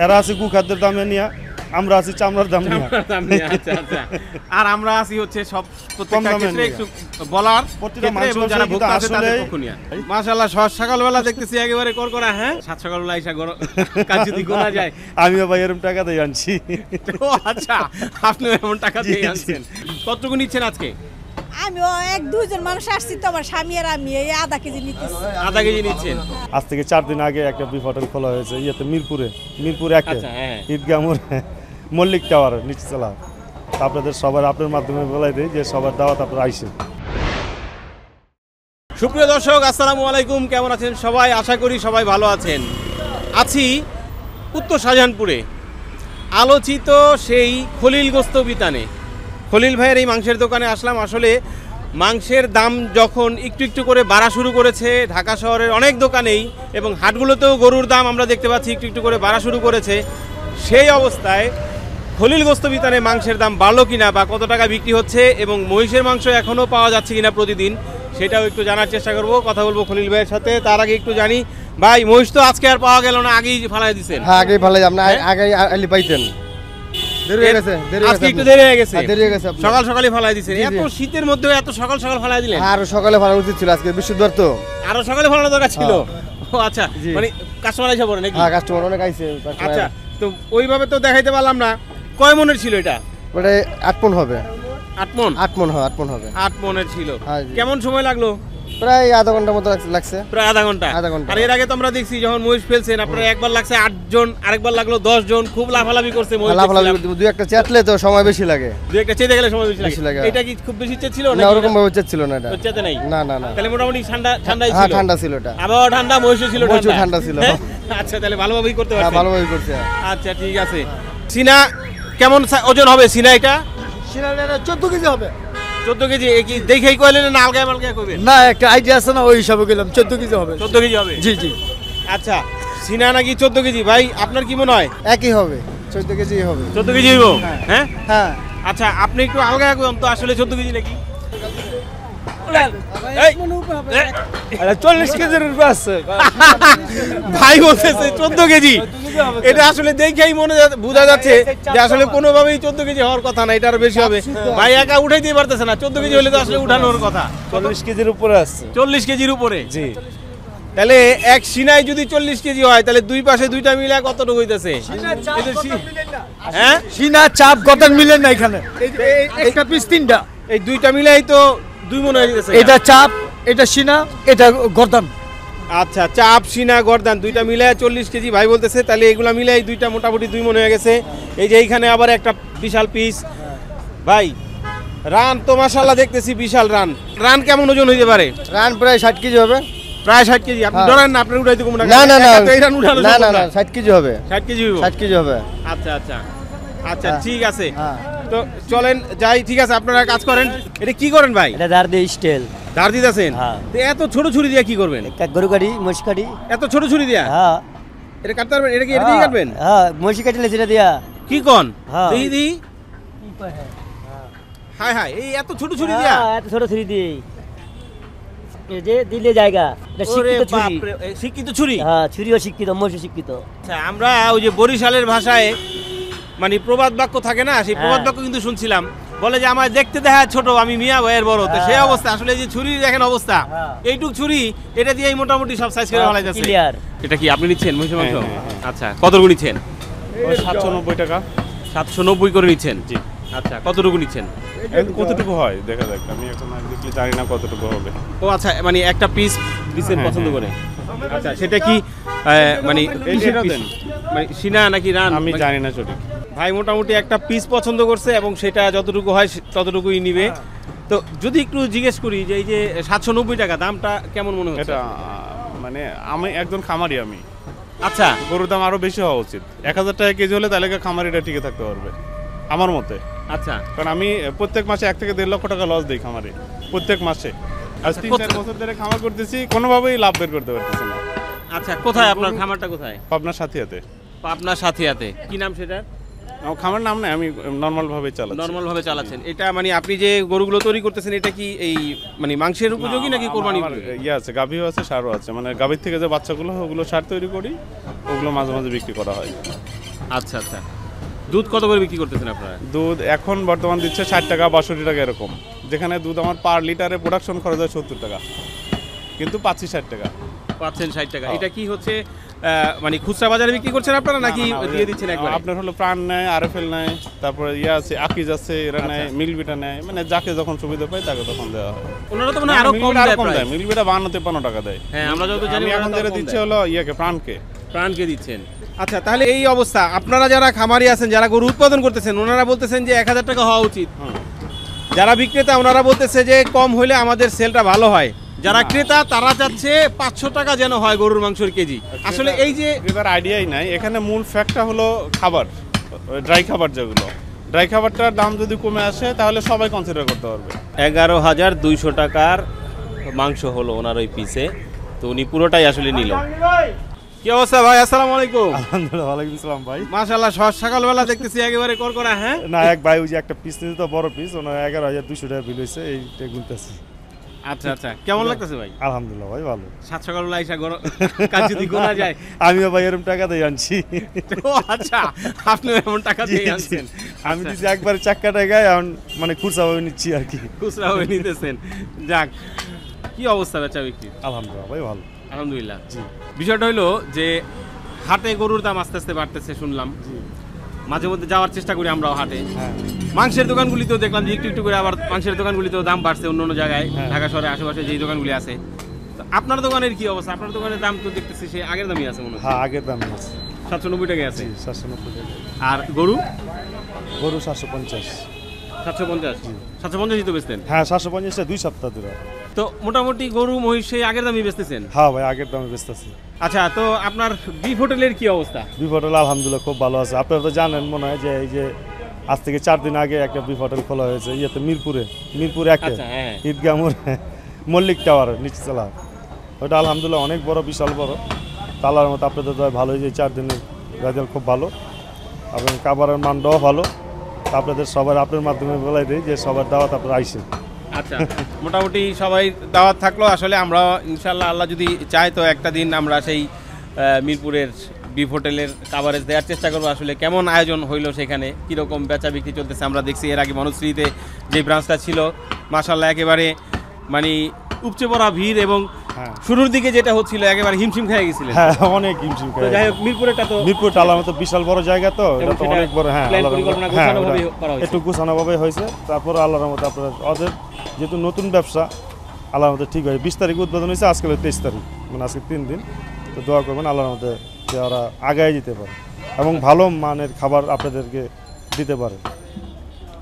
এরা আছে গু খাদ্যের দামে নিয়ে, আমরা আছি চামড়ার দাম নিয়ে। আচ্ছা আচ্ছা। আর আমরা আছি হচ্ছে সব প্রত্যেকটা ক্ষেত্রে একটু বলার প্রতিটা ক্ষেত্রে এবং যারা ভোক্তা আছে তাদের পক্ষ নিয়ে। মাশাআল্লাহ সকালবেলা দেখতেছি একেবারে করকরা। হ্যাঁ, সাত সকালবেলা আইসা কাজ যদি গোনা যায়। আমিও ভাই এরকম টাকা দিয়ে আনছি। ও আচ্ছা, আপনি এমন টাকা দিয়ে আনছেন। কতটুকু নিচ্ছেন আজকে? আমিও 1-2 জন মানুষ আসছি তো, আমার স্বামী আর আমি এই আধা কেজি নিতেছি। আধা কেজি নিচ্ছেন? আজ থেকে 4 দিন আগে একটা বিফ হোটেল খোলা হয়েছে ইয়েতে মিরপুরে 1-এ, ঈদগাহ মোড়, মল্লিক টাওয়ার নিচতলা। আপনাদের সবার আপনার মাধ্যমে বলাই দিই যে সবার দাওয়াত আপনারা আইসেন। সুপ্রিয় দর্শক, আসসালামু আলাইকুম। কেমন আছেন সবাই? আশা করি সবাই ভালো আছেন। আছি উত্তর শাহজাহানপুরে, আলোচিত সেই খলিল গোস্ত বিতানে। খলিল ভাইয়ের এই মাংসের দোকানে আসলাম। আসলে মাংসের দাম যখন একটু একটু করে বাড়া শুরু করেছে ঢাকা শহরের অনেক দোকানেই, এবং হাটগুলোতেও গরুর দাম আমরা দেখতে পাচ্ছি একটু একটু করে বাড়া শুরু করেছে, সেই অবস্থায় খলিল গোস্ত বিতানে মাংসের দাম বাড়লো কিনা বা কত টাকা বিক্রি হচ্ছে, এবং মহিষের মাংস এখনও পাওয়া যাচ্ছে কিনা প্রতিদিন, সেটাও একটু জানার চেষ্টা করব। কথা বলবো খলিল ভাইয়ের সাথে। তার আগে একটু জানি ভাই, মহিষ তো আজকে আর পাওয়া গেল না, আগেই ফালাই দিচ্ছেন। হ্যাঁ, আগেই ফালাই, আপনি আগে আলি পাইতেন। সকাল সকালে ফালাই দিচ্ছেন, এত শীতের মধ্যে এত সকাল সকাল ফালাই দিলেন? আরো সকালে ফালানো উচিত ছিল, আজকে বৃহস্পতিবার তো আরো সকালে ফালানো দরকার ছিল। ও আচ্ছা, মানে কাস্টমার এসে পড়ে নাকি? হ্যাঁ, কাস্টমার অনেক আইছে। আচ্ছা, তো ওইভাবে তো দেখাইতে পারলাম না। কয় মনের ছিল এটা? ওটা 8 মণ হবে। 8 মণ? 8 মণ, হ্যাঁ 8 মণ হবে। 8 মনের ছিল। কেমন সময় লাগলো? প্রায় আধা ঘন্টার মতো লাগছে। প্রায় আধা ঘন্টা। আর এর আগে তো আমরা দেখছি যখন মহিষ ফেলছেন আপনারা একবার লাগছে 8 জন, আরেকবার লাগলো 10 জন, খুব লাফালাফি করছে মহিষ। লাফালাফি দুই একটা চেতলে তো সময় বেশি লাগে। দুই একটা চেতে গেলে সময় বেশি লাগে। এটা কি খুব বেশি চেতছিল না? ওরকম ভাবে চেতছিল না, এটা চেতে নাই। না না না, তাহলে মোটামুটি ঠান্ডাই ছিল। হ্যাঁ, ঠান্ডা ছিল এটা। আবহাওয়া ঠান্ডা, মহিষও ছিল ঠান্ডা ছিল। আচ্ছা, তাহলে ভালোভাবেই করতে পারছেন। হ্যাঁ, ভালোভাবেই করছে। আচ্ছা, ঠিক আছে। সিনা কেমন ওজন হবে? সিনা এটা 14 কেজি হবে। 14 কেজি? কি দেখেই কইলেন না আলগা মালগা কইবেন? না, একটা আইডিয়া আছে না, ওই হিসাবে কইলাম 14 কেজি হবে। 14 কেজি হবে? জি জি। আচ্ছা, সিনা নাকি 14 কেজি। ভাই আপনার কি মনে হয়? একই হবে, 14 কেজি হবে। 14 কেজি হইব? হ্যাঁ হ্যাঁ। আচ্ছা, আপনি একটু আলগা কইন তো, আসলে 14 কেজি নাকি? 40 কেজির উপরে আছে ভাই বলতেছে 14 কেজি। এটা আসলে দেখেই মনে বোঝা যাচ্ছে যে আসলে কোনোভাবেই 14 কেজি হওয়ার কথা না, এটা আরো বেশি হবে। ভাই একা উঠাইতে পারতেছে না, 14 কেজি হলে তো আসলে উঠানোর কথা। 40 কেজির উপরে আছে। 40 কেজির উপরে? জি। তাহলে এক সিনাই যদি 40 কেজি হয়, তাহলে দুই পাশে দুইটা মিলে কতটুকু হইতেছে? হ্যাঁ, সিনা চাপ গতন মিলে না, এখানে একটা পিস 3টা, এই দুইটা মিলাই তো 2 মণ হয়ে যাচ্ছে। এটা চাপ, এটা সিনা, এটা গর্দান। আচ্ছা, চাপ সিনা গর্দান দুইটা মিলায় 40 কেজি ভাই বলতেছে। তাহলে এগুলা মিলাই দুইটা মোটামুটি 2 মণ হয়ে গেছে। এই যে এইখানে আবার একটা বিশাল পিস। ভাই রান তো মাশাআল্লাহ দেখতেছি বিশাল রান। রান কেমন ওজন হইতে পারে? রান প্রায় 60 কেজি হবে। প্রায় 60 কেজি? আপনি ধরেন না, আপনি উঠাইতে কম না? না না না, এই রান উঠানো না না না, 60 কেজি হবে। 60 কেজি হইব? 60 কেজি হবে। আচ্ছা আচ্ছা আচ্ছা, ঠিক আছে। হ্যাঁ, তো চলেন যাই। ঠিক আছে, আপনারা কাজ করেন। এটা কি করেন ভাই? এটা দাঁড় দিয়ে স্টেল। ধার দিতেছেন? হ্যাঁ। তো এত ছোট ছুরি দিয়ে কি করবেন? গরু কাটি, মহিষ কাটি। এত ছোট ছুরি দিয়া? হ্যাঁ। এটা কাটতে পারবেন? এটা কি এটা দিয়ে কাটবেন? হ্যাঁ, মহিষ কাটলে সেটা দিয়া। কি কোন? হ্যাঁ। দেখি দেখি। হায় হায়, এই এত ছোট ছুরি দিয়া? হ্যাঁ, এত ছোট ছুরি দিয়ে। এই যে দিলে জায়গা, এটা শিক্ষিত ছুরি। বাপ রে, শিক্ষিত ছুরি? হ্যাঁ, ছুরিও শিক্ষিত, মহিষও শিক্ষিত। আচ্ছা, আমরা ওই যে বরিশালের ভাষায় মানে প্রবাদ বাক্য থাকে না, সেই প্রবাদ বাক্য কিন্তু শুনছিলাম। বলে যে আমার দেখতে দেখা ছোট, আমি মিয়া ভাইয়ের বড়। তো সেই অবস্থা আসলে যে ছুরি দেখেন অবস্থা, এইটুক ছুরি এটা দিয়েই মোটামুটি সব সাইজ করে ফেলাই যাচ্ছে। এটা কি আপনি নিচ্ছেন মহিষের মাংস? আচ্ছা, কতটুকু নিচ্ছেন? 790 টাকা। 790 করে নিচ্ছেন? জি। আচ্ছা, কতটুকু নিচ্ছেন? কতটুকু হয় দেখা যাক, আমি এখন দেখলে জানি না কতটুকু হবে। ও আচ্ছা, মানে একটা পিস দিচ্ছেন পছন্দ করে? আচ্ছা, সেটা কি মানে সিনা নাকি রান? আমি জানি না সঠিক। ভাই মোটামুটি একটা পিস পছন্দ করছে এবং সেটা যতটুকু হয় ততটুকুই নিবে। তো যদি একটু জিজ্ঞেস করি যে এই যে 790 টাকা দামটা কেমন মনে হচ্ছে? এটা মানে আমি একজন খামারি, আমি আচ্ছা, গরুর দাম আরো বেশি হওয়া উচিত। 1000 টাকা কেজি হলে তাহলে খামারিটা টিকে থাকতে পারবে আমার মতে। আচ্ছা, কারণ আমি প্রত্যেক মাসে 1 থেকে 1.5 লক্ষ টাকা লস দিই খামারে, প্রত্যেক মাসে। আজ 3-4 বছর ধরে খামার করতেছি, কোনোভাবেই লাভ বের করতে পারতেছি না। আচ্ছা, কোথায় আপনার খামারটা? কোথায়? পাবনার সাথিয়াতে। পাবনার সাথিয়াতে। কি নাম সেটার? আমার খামার নাম নাই, আমি নর্মাল ভাবে চালাচ্ছি। নরমাল ভাবে চালাচ্ছেন। এটা মানে আপনি যে গরুগুলো তৈরি করতেছেন এটা কি এই মানে মাংসের উপযোগী নাকি কোরবানি উপযোগী? ইয়ে আছে, গাভীও আছে, সারও আছে। মানে গাভীর থেকে যে বাচ্চাগুলো হয় ওগুলো সার তৈরি করি, ওগুলো মাঝে মাঝে বিক্রি করা হয়। আচ্ছা আচ্ছা। দুধ কত করে বিক্রি করতেছেন আপনারা? দুধ এখন বর্তমান দিচ্ছে 60 টাকা 62 টাকা এরকম, যেখানে দুধ আমার পার লিটারে প্রোডাকশন খরচ হয় 70 টাকা, কিন্তু পাচ্ছি 60 টাকা। পাচ্ছেন 60 টাকা। এটা কি হচ্ছে মানে খুচরা বাজারে বিক্রি করছেন আপনারা নাকি দিয়ে দিচ্ছেন একবার? আপনার হলো প্রাণ নেয়, আরএফএল নেয়, তারপরে আছে আকিজ আছে, এরা নেয়, মিলবিটা নেয়, মানে যাকে যখন সুবিধা পায় তাকে তখন দেওয়া হয়। ওনারা তো মানে আরো কম দেয়, মিলবিটা 52-53 টাকা দেয়। হ্যাঁ আমরা যত জানি এখন যেটা দিচ্ছে হলো প্রাণকে দিচ্ছেন। আচ্ছা, তাহলে এই অবস্থা আপনারা যারা খামারি আছেন, যারা গরু উৎপাদন করতেছেন, ওনারা বলতেছেন যে 1000 টাকা হওয়া উচিত। যারা বিক্রেতা ওনারা বলতেছে যে কম হলে আমাদের সেলটা ভালো হয়। যারা ক্রেতা তারা চাচ্ছে 500 টাকা যেন হয় গরুর মাংসের কেজি। আসলে এই যে এবার আইডিয়াই নাই, এখানে মূল ফ্যাক্টটা হলো খাবার, ড্রাই খাবার। যেগুলো ড্রাই খাবারটার দাম যদি কমে আসে তাহলে সবাই কনসিডার করতে পারবে। 11,200 টাকার মাংস হলো ওনার ওই পিসে, তো উনি পুরোটাই আসলে নিল। কি অবস্থা ভাই? আসসালামু আলাইকুম। আলহামদুলিল্লাহ, ওয়ালাইকুম আসসালাম ভাই। মাশাআল্লাহ, সকালবেলা দেখতেছি একেবারে করকরা। হ্যাঁ না, এক ভাই ওই যে একটা পিস নিতে তো বড় পিস, ওনার 11,200 টাকা বিল হয়েছে, এইটা গুনতেছি। আচ্ছা আচ্ছা, কেমন লাগতেছে ভাই? আলহামদুলিল্লাহ ভাই, ভালো। সাত সকালবেলা আইসা কাজ যদি গোনা যায়। আমিও ভাই এরকম টাকা দিয়ে আনছি। ও আচ্ছা, আপনি এমন টাকা দিয়ে আনছেন? আমি দিচ্ছি একবার চাক্কা টাকায়, এখন মানে খুচরা ভাবে নিচ্ছি আর কি। খুচরা ভাবে নিতেছেন। যাক, কি অবস্থা বেচা বিক্রি? আলহামদুলিল্লাহ ভাই, ভালো। আলহামদুলিল্লাহ। বিষয়টা হলো যে হাটে গরুর দাম আস্তে আস্তে বাড়তেছে শুনলাম। মাঝে মধ্যে যাওয়ার চেষ্টা করি আমরাও হাটে। মাংসের দোকানগুলিতেও দেখলাম যে একটু একটু করে আবার মাংসের দোকানগুলিতেও দাম বাড়ছে অন্য অন্য জায়গায়, ঢাকা শহরের আশেপাশে যেই দোকানগুলি আছে। আপনার দোকানের কি অবস্থা? আপনার দোকানের দাম তো দেখতেছি সে আগের দামই আছে মনে হয়। হ্যাঁ, আগের দামই আছে, 790 টাকা আছে। 790 টাকা। আর গরু 750। 750ই তো বেচতেন? হ্যাঁ, 750 2 সপ্তাহ ধরে। তো মোটামুটি গরু মহিষ সেই আগের দামই বেচতেছেন? হ্যাঁ ভাই, আগের দামে বেচতেছি। আচ্ছা, তো আপনার বিফ হোটেলের কি অবস্থা? বিফ হোটেল আলহামদুলিল্লাহ খুব ভালো আছে। আপনারা তো জানেন মনে হয় যে এই যে আজ থেকে 4 দিন আগে একটা বিফ হোটেল খোলা হয়েছে ইয়েতে মিরপুরে 1 ঈদগাহ মোড় মল্লিক টাওয়ার নিচতলা। ওটা আলহামদুলিল্লাহ অনেক বড়, বিশাল বড়। তালার মতো আপনাদের তো ভালো, যে 4 দিনের রেজাল্ট খুব ভালো এবং খাবারের মানটাও ভালো। আপনাদের সবার আপনার মাধ্যমে বলাই দিই যে সবার দাওয়াত আপনারা আইসেন। আচ্ছা, মোটামুটি সবাই দাওয়াত থাকলো। আসলে আমরা ইনশাল্লাহ আল্লাহ যদি চাই তো একটা দিন আমরা সেই মিরপুরের বিফ হোটেলের কাভারেজ দেওয়ার চেষ্টা করবো। আসলে কেমন আয়োজন হইলো, সেখানে কীরকম বেচা বিক্রি চলতেছে আমরা দেখছি। এর আগে বনশ্রীতে যে ব্রাঞ্চটা ছিল মাশাআল্লাহ একেবারে মানে উপচে পড়া ভিড়, এবং শুরুর দিকে যেটা হচ্ছিল একেবারে হিমশিম খেয়ে গেছিল। হ্যাঁ, অনেক হিমশিম খেয়ে। যাই হোক, মিরপুরটা তো আলার মতো বিশাল বড় জায়গা, তো এটা তো অনেক বড়। হ্যাঁ, একটু গোছানোভাবে হয়েছে। তারপর আল্লাহর মতো আপনারা ওদের যেহেতু নতুন ব্যবসা, আল্লাহর মতো ঠিক হয়। 20 তারিখ উদ্বোধন হয়েছে, আজকে 23 তারিখ, মানে আজকে 3 দিন। তো দোয়া করবেন আল্লাহর মতো যে ওরা আগায় যেতে পারে এবং ভালো মানের খাবার আপনাদেরকে দিতে পারে।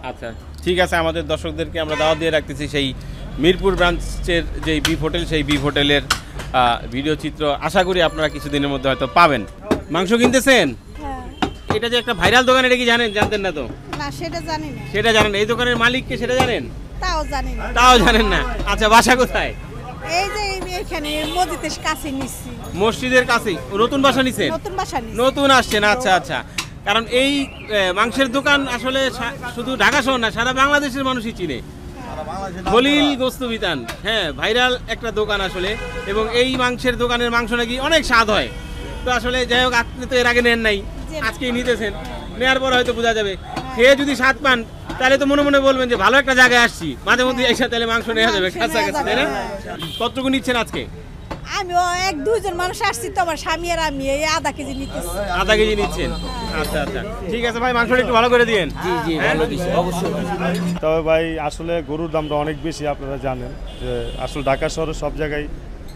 আচ্ছা, ঠিক আছে। আমাদের দর্শকদেরকে আমরা দাওয়াত দিয়ে রাখতেছি সেই মিরপুর ব্রাঞ্চের যেই বিফ হোটেল, সেই বিফ হোটেলের ভিডিও চিত্র আশা করি আপনারা কিছুদিনের মধ্যে হয়তো পাবেন। মাংস কিনতেছেন? এটা যে একটা ভাইরাল দোকান, এটা কি জানতেন না? তো না, সেটা জানি না। সেটা জানেন? এই দোকানের মালিককে সেটা জানেন? তাও জানি না। তাও জানেন না? আচ্ছা, বাসা কোথায়? এই যে এখানে মসজিদের কাছে নিছি। মসজিদের কাছেই নতুন বাসা নিছেন? নতুন বাসা নিছি। নতুন আসছেন? আচ্ছা আচ্ছা। কারণ এই মাংসের দোকান আসলে শুধু ঢাকা শহর না, সারা বাংলাদেশের মানুষই চিনে। খলিল গোস্ত বিতান, হ্যাঁ, ভাইরাল একটা দোকান আসলে। এবং এই মাংসের দোকানের মাংস নাকি অনেক স্বাদ হয়। তো আসলে যাই হোক, আপনি তো এর আগে নেন নাই, আজকেই নিতেছেন। নেওয়ার পর হয়তো বোঝা যাবে। খেয়ে যদি স্বাদ পান তাহলে তো মনে মনে বলবেন যে ভালো একটা জায়গায় আসছি, মাঝে মধ্যে এসে তাহলে মাংস নেওয়া যাবে কাছাকাছি, তাই না? কতটুকু নিচ্ছেন আজকে? আমিও 1-2 জন মানুষ আসছি তো, আমার স্বামী আর আমি এই আধা কেজি নিতেছি। আধা কেজি নিচ্ছেন? আচ্ছা আচ্ছা, ঠিক আছে ভাই, মাংসটা একটু ভালো করে দিয়েন। জি জি, ভালো দিছি অবশ্যই। তবে ভাই আসলে গরুর দামটা অনেক বেশি, আপনারা জানেন যে আসলে ঢাকা শহরে সব জায়গায়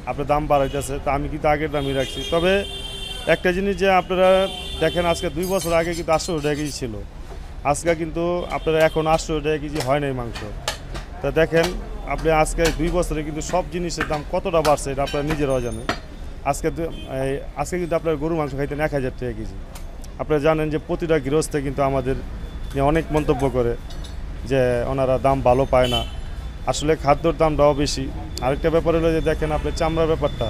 আপনার দাম বাড়াইতেছে। তো আমি কিন্তু আগের দামই রাখছি। তবে একটা জিনিস যে আপনারা দেখেন, আজকে 2 বছর আগে কিন্তু 800 টাকা কেজি ছিল, আজকে কিন্তু আপনারা এখন 800 টাকা কেজি হয় নাই মাংস। তা দেখেন আপনি আজকে 2 বছরে কিন্তু সব জিনিসের দাম কতটা বাড়ছে, এটা আপনারা নিজেরাও জানেন। আজকে কিন্তু আপনার গরু মাংস খাইতেন 1000 টাকা কেজি। আপনারা জানেন যে প্রতিটা গৃহস্থে কিন্তু আমাদের অনেক মন্তব্য করে যে ওনারা দাম ভালো পায় না। আসলে খাদ্যর দামটাও বেশি। আরেকটা ব্যাপার হলো যে দেখেন আপনি চামড়ার ব্যাপারটা,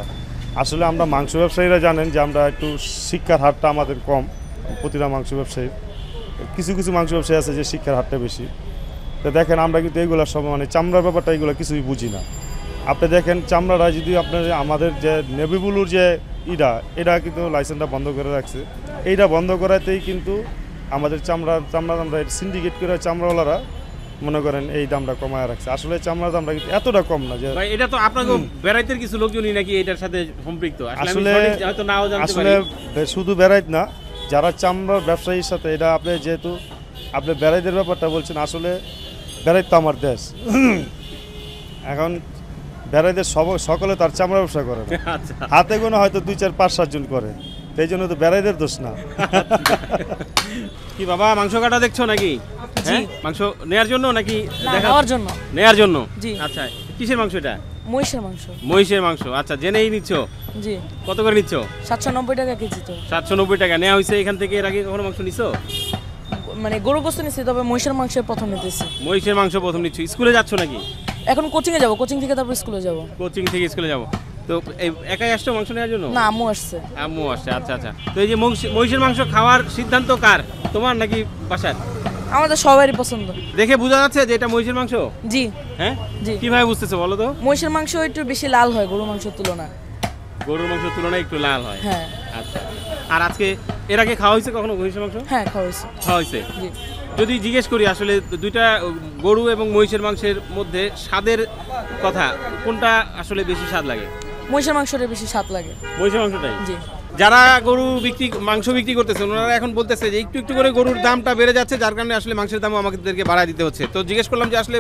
আসলে আমরা মাংস ব্যবসায়ীরা জানেন যে আমরা একটু শিক্ষার হারটা আমাদের কম, প্রতিটা মাংস ব্যবসায়ী। কিছু কিছু মাংস ব্যবসায়ী আছে যে শিক্ষার হারটা বেশি। তো দেখেন আমরা কিন্তু এগুলোর সব মানে চামড়ার ব্যাপারটা এগুলো কিছুই বুঝি না। আপনি দেখেন চামড়াটা যদি আপনার আমাদের যে নেভিবুলুর যে এটা কিন্তু লাইসেন্সটা বন্ধ করে রাখছে। এইটা বন্ধ করাতেই কিন্তু আমাদের চামড়া আমরা সিন্ডিকেট করে চামড়াওয়ালারা মনে করেন এই দামটা কমায় রাখছে। আসলে চামড়ার দামটা কিন্তু এতটা কম না যে ভাই এটা তো আপনাকে বেড়াইতের কিছু লোকজনই নাকি এটার সাথে সম্পৃক্ত। আসলে হয়তো নাও জানতে আসলে পারি। শুধু বেড়াইত না, যারা চামড়ার ব্যবসায়ীর সাথে এটা আপনি যেহেতু আপনি বেড়াইদের ব্যাপারটা বলছেন, আসলে বেড়াইত তো আমার দেশ। এখন বেড়াইদের সকলে তার চামড়া ব্যবসা করে না। আচ্ছা হাতে গোনা হয়তো 2, 4, 5, 7 জন করে, এই জন্য তো বেড়াইদের দোষ না। কি বাবা মাংস কাটা দেখছো নাকি? হ্যাঁ মাংস নেয়ার জন্য নাকি নেওয়ার জন্য? নেয়ার জন্য। জি। আচ্ছা কিসের মাংস এটা? মহিষের মাংস। মহিষের মাংস। আচ্ছা জেনেই নিচ্ছ? জি। কত করে নিচ্ছ? 790 টাকা কেজি। তো 790 টাকা নেওয়া হয়েছে। এখান থেকে এর আগে কখনো মাংস নিছো? মানে গরু গোস্ত নিচ্ছি, তবে মহিষের মাংস প্রথম নিতেছি। মহিষের মাংস প্রথম নিচ্ছ। স্কুলে যাচ্ছ নাকি? এখন কোচিংয়ে যাব, কোচিং থেকে তারপর স্কুলে যাব। কোচিং থেকে স্কুলে যাব। তো এই একাই আসছো মাংস নেওয়ার জন্য? না, আম্মু আসছে। আম্মু আসছে। আচ্ছা আচ্ছা। তো এই যে মহিষের মাংস খাওয়ার সিদ্ধান্ত কার, তোমার নাকি বাসার? আমাদের সবারই পছন্দ। দেখে বোঝা যাচ্ছে যে এটা মহিষের মাংস? জি। হ্যাঁ জি। কিভাবে বুঝতেছো বলো তো? মহিষের মাংস একটু বেশি লাল হয় গরুর মাংসের তুলনায়। গরুর মাংসের তুলনায় একটু লাল হয়। হ্যাঁ। আচ্ছা। আর আজকে এর আগে খাওয়া হয়েছে কখনো মহিষের মাংস? হ্যাঁ, খাওয়া হয়েছে। খাওয়া হয়েছে। জি। যদি জিজ্ঞেস করি আসলে দুইটা গরু এবং মহিষের মাংসের মধ্যে স্বাদের কথা, কোনটা আসলে বেশি স্বাদ লাগে? মহিষের মাংসটা বেশি স্বাদ লাগে। মহিষের মাংসটাই। জি। যারা মাংস বিক্রি করতেছে ওনারা এখন বলতেছে যে একটু একটু করে গরুর দামটা বেড়ে যাচ্ছে, যার কারণে আসলে মাংসের দামও আমাদেরকে বাড়ায় দিতে হচ্ছে। তো জিজ্ঞেস করলাম যে আসলে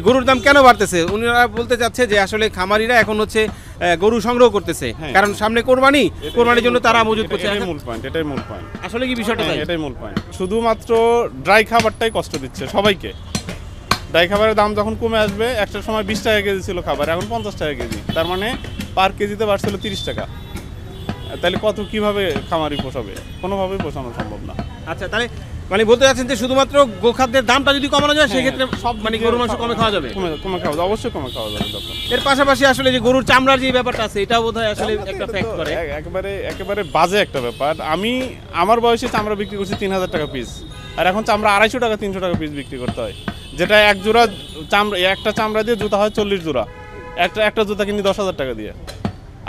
গরুর দাম কেন বাড়তেছে। ওনারা বলতে চাচ্ছে যে আসলে খামারিরা এখন হচ্ছে গরু সংগ্রহ করতেছে, কারণ সামনে কোরবানির জন্য তারা মজুত করছে। এটাই মূল পয়েন্ট। আসলে কি বিষয়টা তাই? এটাই মূল পয়েন্ট। শুধুমাত্র ড্রাই খাবারটাই কষ্ট দিচ্ছে সবাইকে। ড্রাই খাবারের দাম যখন কমে আসবে, একটা সময় 20 টাকা কেজি ছিল খাবার, এখন 50 টাকা কেজি, তার মানে পার কেজিতে বাড়ছিল 30 টাকা। তাহলে কিভাবে খামারি পোষাবে? কোনোভাবেই পোষানো সম্ভব না। আচ্ছা, তাহলে মানে বলতে চাচ্ছেন যে শুধুমাত্র গোখাদ্যের দামটা যদি কমানো যায় সেক্ষেত্রে সব মানে গরুর মাংস কমে খাওয়া যাবে? কমে খাওয়া যাবে, অবশ্যই কমে খাওয়া যাবে। এর পাশাপাশি আসলে যে গরুর চামড়ার যে ব্যাপারটা আছে এটাও বোধহয় আসলে একটা ফ্যাক্ট করে। একেবারে বাজে একটা ব্যাপার। আমার বয়সে চামড়া বিক্রি করছি 3000 টাকা পিস, আর এখন চামড়া 250 টাকা 300 টাকা পিস বিক্রি করতে হয়। যেটা এক জোড়া চামড়া, একটা চামড়া দিয়ে জুতা হয় 40 জোড়া, একটা জুতা কিনি 10,000 টাকা দিয়ে,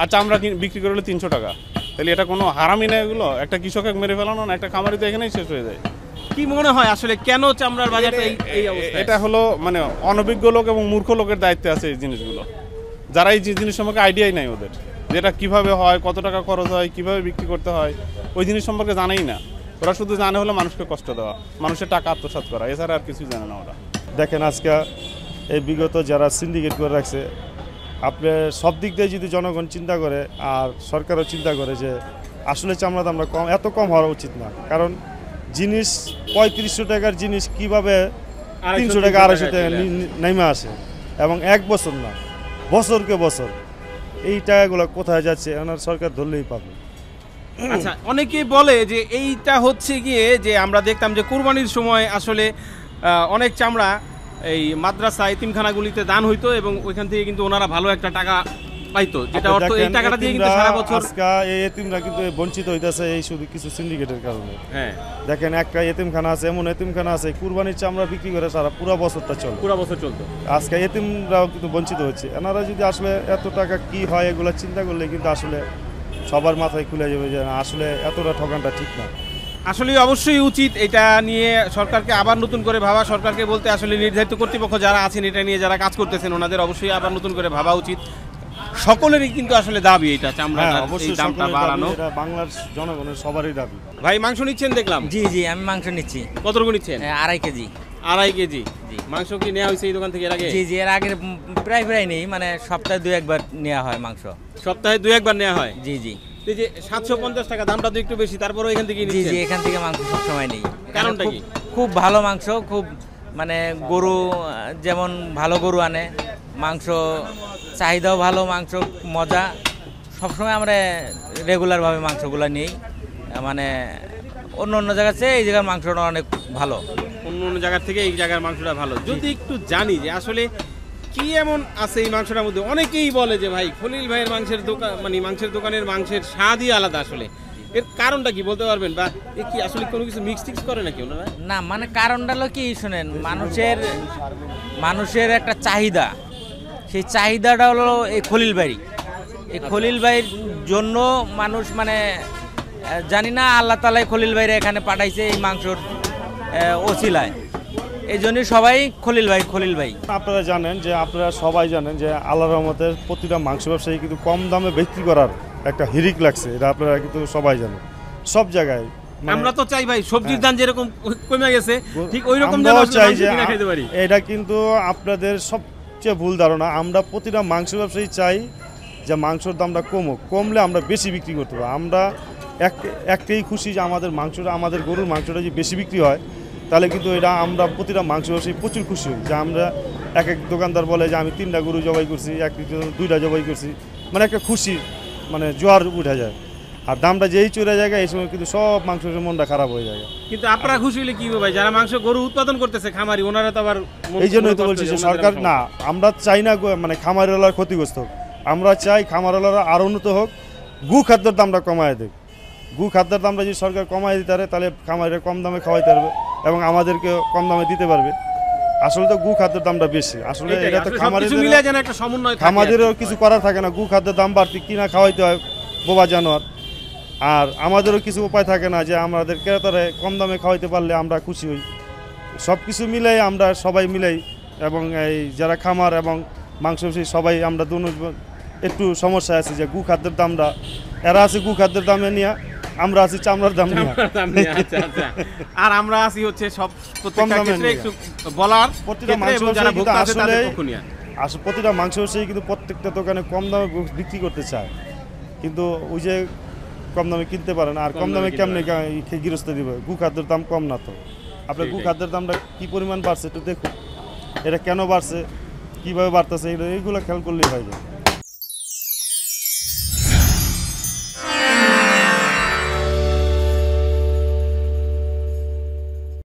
আর চামড়া বিক্রি করলে 300 টাকা। তাহলে এটা কোনো হারামি না? এগুলো একটা কৃষকের মেরে ফেলানো না, একটা খামারি তো এখানেই শেষ হয়ে যায়। কি মনে হয় আসলে কেন চামড়ার বাজারটা এই অবস্থা? এটা হলো মানে অনভিজ্ঞ লোক এবং মূর্খ লোকের দায়িত্বে আছে এই জিনিসগুলো, যারা এই জিনিস সম্পর্কে আইডিয়াই নাই ওদের, যেটা কিভাবে হয়, কত টাকা খরচ হয়, কিভাবে বিক্রি করতে হয়, ওই জিনিস সম্পর্কে জানেই না। ওরা শুধু জানে হলো মানুষকে কষ্ট দেওয়া, মানুষের টাকা আত্মসাৎ করা, এছাড়া আর কিছুই জানে না ওরা। দেখেন আজকে এই বিগত যারা সিন্ডিকেট করে রাখছে, আপনার সব দিক দিয়ে যদি জনগণ চিন্তা করে আর সরকারও চিন্তা করে যে আসলে চামড়া দামটা এত কম হওয়া উচিত না। কারণ জিনিস 3500 টাকার জিনিস কিভাবে 300 টাকা 250 টাকা নেমে আসে, এবং এক বছর না, বছরকে বছর এই টাকাগুলো কোথায় যাচ্ছে ওনার সরকার ধরলেই পাবে। আচ্ছা, অনেকেই বলে যে এইটা হচ্ছে গিয়ে যে আমরা দেখতাম যে কুরবানির সময় আসলে অনেক চামড়া এই মাদ্রাসা এতিমখানাগুলিতে দান হইতো এবং ওইখান থেকে কিন্তু ওনারা ভালো একটা টাকা পাইতো, যেটা অর্থ এই টাকাটা দিয়ে কিন্তু সারা বছর আজকে এই এতিমরা কিন্তু বঞ্চিত হইতাছে এই শুধু কিছু সিন্ডিকেটের কারণে। হ্যাঁ, দেখেন একটা এতিমখানা আছে, এমন এতিমখানা আছে কুরবানির চামড়া বিক্রি করে সারা পুরো বছরটা চলে, পুরো বছর চলতো। আজকে এতিমরাও কিন্তু বঞ্চিত হচ্ছে। এনারা যদি আসলে এত টাকা কি হয় এগুলো চিন্তা করলে কিন্তু আসলে সবার মাথায় খুলে যাবে যে না, আসলে এতটা ঠকানটা ঠিক না। আসলে অবশ্যই উচিত এটা নিয়ে সরকারকে আবার নতুন করে ভাবা। সরকারকে বলতে আসলে নির্ধারিত কর্তৃপক্ষ যারা আছেন এটা নিয়ে যারা কাজ করতেছেন ওনাদের অবশ্যই আবার নতুন করে ভাবা উচিত। সকলেরই কিন্তু আসলে দাবি এটা চামড়া এই দামটা বাড়ানো, বাংলার জনগণের সবারই দাবি। ভাই মাংস নিচ্ছেন দেখলাম? জি জি, আমি মাংস নিচ্ছি। কতটুকু নিচ্ছেন? 2.5 কেজি। 2.5 কেজি মাংস কি নেওয়া হয়েছে এই দোকান থেকে এর আগে? জি জি, এর আগে প্রায় নেই, মানে সপ্তাহে 2-1 বার নেওয়া হয় মাংস। সপ্তাহে 2-1 বার নেওয়া হয়? জি জি। এই যে 750 টাকা দামটা তো একটু বেশি, তারপরে এখান থেকে জি জি, এখান থেকে মাংস সবসময় নেই। কারণটা কি? খুব ভালো মাংস, খুব মানে গরু যেমন ভালো গরু আনে, মাংস চাহিদাও ভালো, মাংস মজা, সবসময় আমরা রেগুলারভাবে মাংসগুলো নিই। মানে অন্য জায়গার চেয়ে এই জায়গার মাংসটা অনেক ভালো, অন্য জায়গার থেকে এই জায়গার মাংসটা ভালো। যদি একটু জানি যে আসলে কি এমন আছে এই মাংসটার মধ্যে। অনেকেই বলে যে ভাই খলিল ভাইয়ের মাংসের দোকান মানে মাংসের দোকানের মাংসের স্বাদই আলাদা। আসলে এর কারণটা কি বলতে পারবেন, বা এ কি আসলে কোনো কিছু মিক্স টিক্স করে নাকি ওনারা? না মানে কারণটা হলো কি শোনেন, মানুষের একটা চাহিদা, সেই চাহিদাটা হলো এই খলিল বাড়ি। এই খলিল বাড়ির জন্য মানুষ মানে জানি না আল্লাহ তাআলাই খলিল বাইরে এখানে পাঠাইছে এই মাংসর ওসিলায়, এই জন্যই সবাই খলিল ভাই। আপনারা জানেন যে আপনারা সবাই জানেন যে আল্লাহর রহমতের প্রতিটা মাংস ব্যবসায়ী কিন্তু কম দামে বিক্রি করার একটা হিরিক লাগছে, এটা আপনারা কিন্তু সবাই জানেন সব জায়গায়। আমরা তো চাই ভাই সবজির দাম যেরকম কমে গেছে ঠিক ওই রকম আমরাও চাই যে খাইতে পারি। এটা কিন্তু আপনাদের সবচেয়ে ভুল ধারণা। আমরা প্রতিটা মাংস ব্যবসায়ী চাই যে মাংসের দামটা কমলে আমরা বেশি বিক্রি করতে পারি। আমরা একটাই খুশি যে আমাদের গরুর মাংসটা যদি বেশি বিক্রি হয় তাহলে কিন্তু এটা আমরা প্রতিটা মাংস ব্যবসায়ী প্রচুর খুশি হই যে আমরা এক দোকানদার বলে যে আমি 3টা গরু জবাই করছি, 2টা জবাই করছি, মানে একটা খুশি মানে জোয়ার উঠে যায়। আর দামটা যেই চলে যায় এই সময় কিন্তু সব মাংসের মনটা খারাপ হয়ে যায়। কিন্তু আপনারা খুশি হলে কি হবে ভাই, যারা মাংস গরু উৎপাদন করতেছে খামারি ওনারা তো আবার এই জন্যই তো বলছি যে সরকার না, আমরা চাই না মানে খামারিওয়ালার ক্ষতিগ্রস্ত হোক, আমরা চাই খামারিওয়ালারা আরও উন্নত হোক, গু খাদ্যের দামটা কমায় দেয়। গু খাদ্যের দামটা যদি সরকার কমায় দিতে পারে তাহলে খামারিরা কম দামে খাওয়াইতে পারবে এবং আমাদেরকে কম দামে দিতে পারবে। আসলে তো গু খাদ্যের দামটা বেশি, আসলে এটা তো খামারিদেরও কিছু করার থাকে না, গু খাদ্যের দাম বাড়তি কিনা খাওয়াইতে হয় বোবা জানোয়ার। আর আমাদেরও কিছু উপায় থাকে না যে আমাদের ক্রেতারা কম দামে খাওয়াইতে পারলে আমরা খুশি হই। সব কিছু মিলাই আমরা সবাই মিলাই এবং এই যারা খামার এবং মাংস সবাই আমরা একটু সমস্যা আছে যে গু খাদ্যের দামটা, এরা আছে গু খাদ্যের দামে নিয়ে, আমরা আছি চামড়ার দাম নিয়ে। আর আমরা আছি হচ্ছে সব প্রত্যেকটা ক্ষেত্রে একটু বলার প্রতিটা মাংস যারা ভোক্তা আসলে প্রতিটা মাংস ব্যবসায়ী কিন্তু প্রত্যেকটা দোকানে কম দামে বিক্রি করতে চায়, কিন্তু ওই যে কম দামে কিনতে পারে না। আর কম দামে কেমনে গৃহস্থ দিবে? গু খাদ্যের দাম কম না তো। আপনার গু খাদ্যের দামটা কি পরিমাণ বাড়ছে একটু দেখুন, এটা কেন বাড়ছে, কিভাবে বাড়তেছে, এইগুলো খেয়াল করলেই হয়ে যায়।